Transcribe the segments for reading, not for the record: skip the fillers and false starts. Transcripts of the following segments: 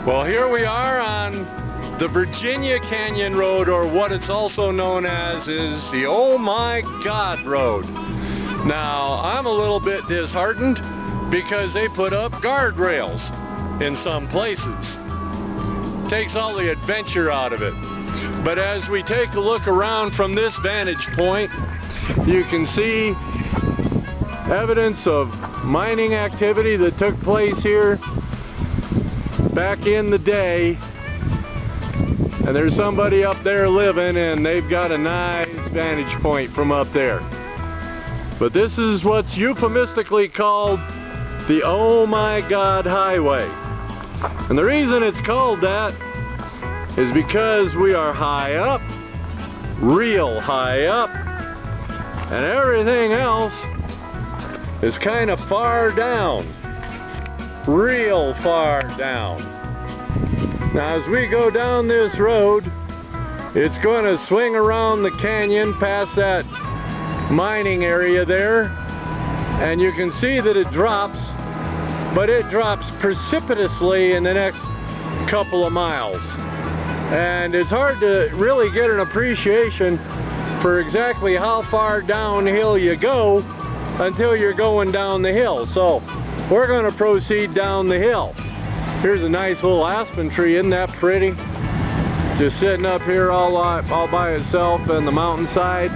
Well, here we are on the Virginia Canyon Road, or what it's also known as is the Oh My God Road. Now, I'm a little bit disheartened because they put up guardrails in some places. Takes all the adventure out of it. But as we take a look around from this vantage point, you can see evidence of mining activity that took place here back in the day. And there's somebody up there living, and they've got a nice vantage point from up there. But this is what's euphemistically called the Oh My God Highway. And the reason it's called that is because we are high up, real high up, and everything else is kind of far down, real far down. Now as we go down this road, it's going to swing around the canyon past that mining area there, and you can see that it drops, but it drops precipitously in the next couple of miles. And it's hard to really get an appreciation for exactly how far downhill you go until you're going down the hill. So we're going to proceed down the hill. Here's a nice little aspen tree, isn't that pretty? Just sitting up here all by itself on the mountainside.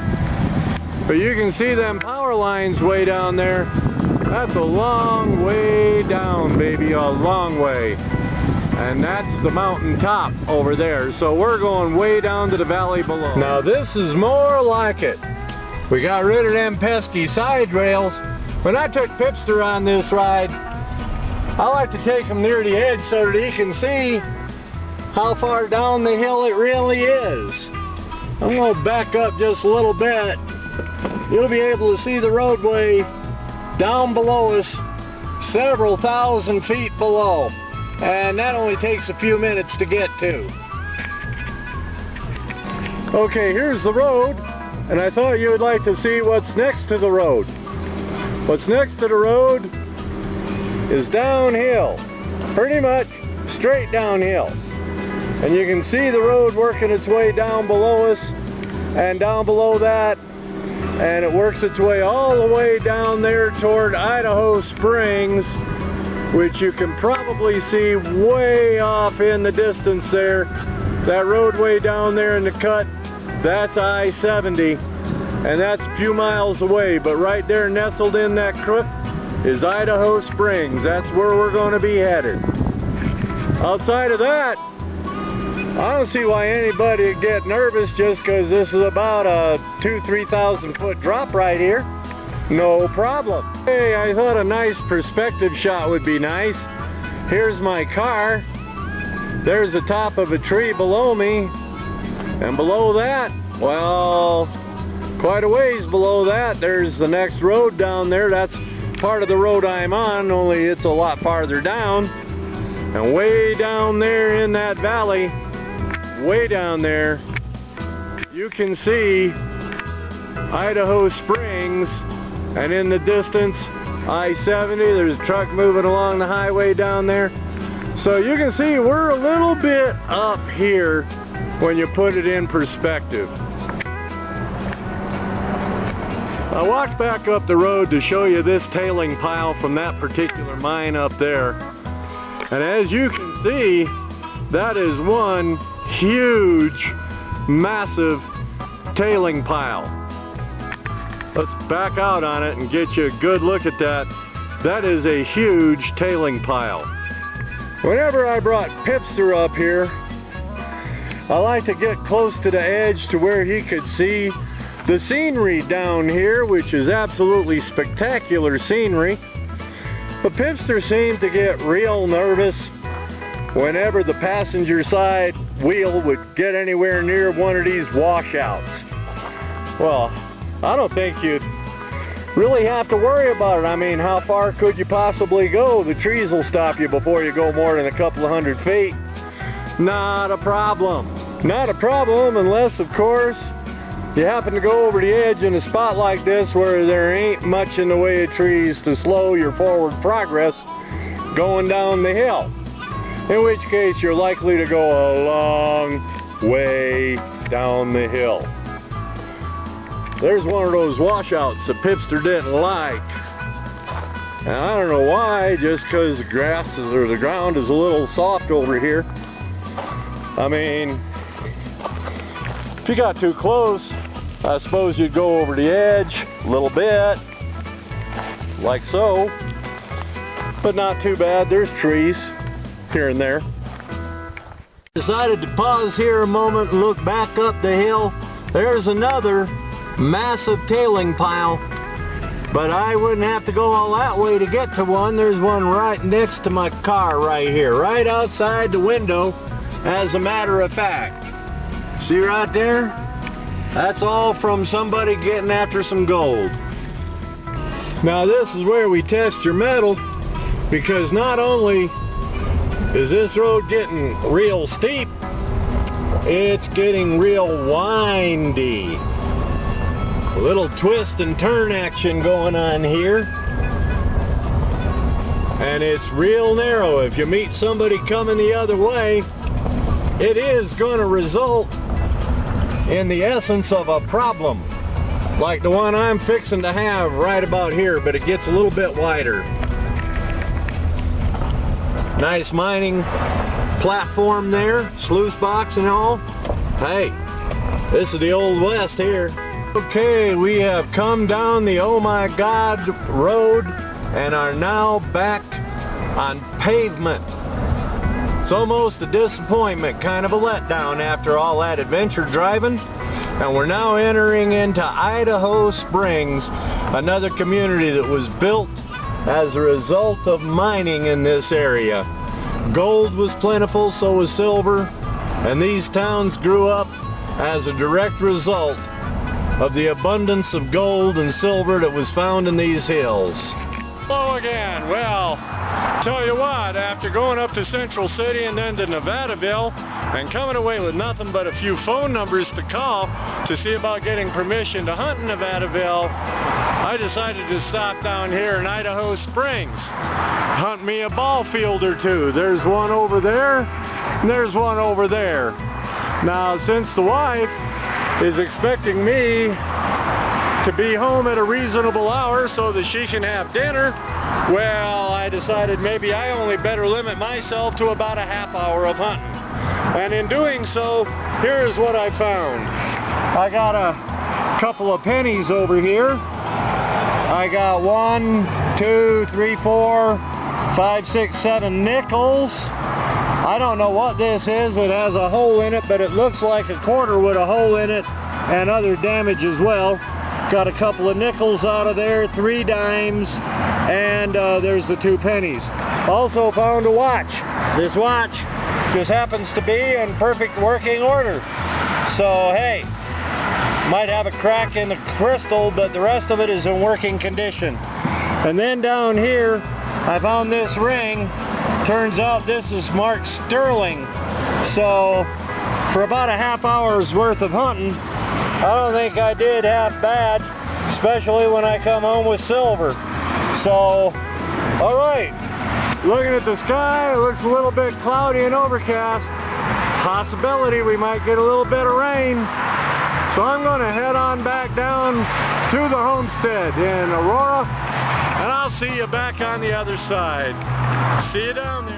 But you can see them power lines way down there. That's a long way down, baby, a long way. And that's the mountain top over there. So we're going way down to the valley below. Now this is more like it. We got rid of them pesky side rails. When I took Pipster on this ride, I like to take him near the edge so that he can see how far down the hill it really is. I'm going to back up just a little bit. You'll be able to see the roadway down below us, several thousand feet below. And that only takes a few minutes to get to. Okay, here's the road, and I thought you would like to see what's next to the road. What's next to the road is downhill, pretty much straight downhill. And you can see the road working its way down below us, and down below that, and it works its way all the way down there toward Idaho Springs, which you can probably see way off in the distance there. That roadway down there in the cut, that's I-70, and that's a few miles away, but right there nestled in that crook is Idaho Springs. That's where we're going to be headed. Outside of that, I don't see why anybody would get nervous just because this is about a 2,000–3,000 foot drop right here. No problem. Hey, I thought a nice perspective shot would be nice. Here's my car. There's the top of a tree below me. And below that, well, quite a ways below that, there's the next road down there. That's part of the road I'm on, only it's a lot farther down. And way down there in that valley, way down there, you can see Idaho Springs. And in the distance, I-70, there's a truck moving along the highway down there. So you can see we're a little bit up here when you put it in perspective. I walked back up the road to show you this tailing pile from that particular mine up there. And as you can see, that is one huge, massive tailing pile. Let's back out on it and get you a good look at that. That is a huge tailing pile. Whenever I brought Pipster up here, I like to get close to the edge to where he could see the scenery down here, which is absolutely spectacular scenery. But Pipster seemed to get real nervous whenever the passenger side wheel would get anywhere near one of these washouts. Well, I don't think you'd really have to worry about it. I mean, how far could you possibly go? The trees will stop you before you go more than a couple of 100 feet. Not a problem. Not a problem unless, of course, you happen to go over the edge in a spot like this where there ain't much in the way of trees to slow your forward progress going down the hill. in which case you're likely to go a long way down the hill. There's one of those washouts that Pipster didn't like. And I don't know why, just because the grass or the ground is a little soft over here. I mean, if you got too close, I suppose you'd go over the edge a little bit, like so. But not too bad, there's trees here and there. Decided to pause here a moment and look back up the hill. There's another massive tailing pile, but I wouldn't have to go all that way to get to one. There's one right next to my car right here, right outside the window, as a matter of fact. See right there? That's all from somebody getting after some gold. Now this is where we test your mettle, because not only is this road getting real steep, it's getting real windy. A little twist and turn action going on here. And it's real narrow. If you meet somebody coming the other way, it is going to result in the essence of a problem, like the one I'm fixing to have right about here, but it gets a little bit wider. Nice mining platform there, sluice box and all. Hey, this is the Old West here. Okay, we have come down the Oh My God road and are now back on pavement. It's almost a disappointment, kind of a letdown after all that adventure driving. And we're now entering into Idaho Springs, another community that was built as a result of mining in this area. Gold was plentiful, so was silver, and these towns grew up as a direct result of the abundance of gold and silver that was found in these hills. Hello again. Well, tell you what, after going up to Central City and then to Nevadaville and coming away with nothing but a few phone numbers to call to see about getting permission to hunt in Nevadaville, I decided to stop down here in Idaho Springs, hunt me a ball field or two. There's one over there, and there's one over there. Now, since the wife is expecting me to be home at a reasonable hour so that she can have dinner, well, I decided maybe I only better limit myself to about a half hour of hunting. And in doing so, here's what I found. I got a couple of pennies over here. I got 1, 2, 3, 4, 5, 6, 7 nickels. I don't know what this is. It has a hole in it, but it looks like a quarter with a hole in it and other damage as well. Got a couple of nickels out of there, 3 dimes, and there's the 2 pennies. Also found a watch. This watch just happens to be in perfect working order. So hey, might have a crack in the crystal, but the rest of it is in working condition. And then down here, I found this ring. Turns out this is marked sterling. So for about a half hour's worth of hunting, I don't think I did half bad, especially when I come home with silver. So, all right, looking at the sky, it looks a little bit cloudy and overcast. Possibility we might get a little bit of rain. So I'm going to head on back down to the homestead in Aurora, and I'll see you back on the other side. See you down there.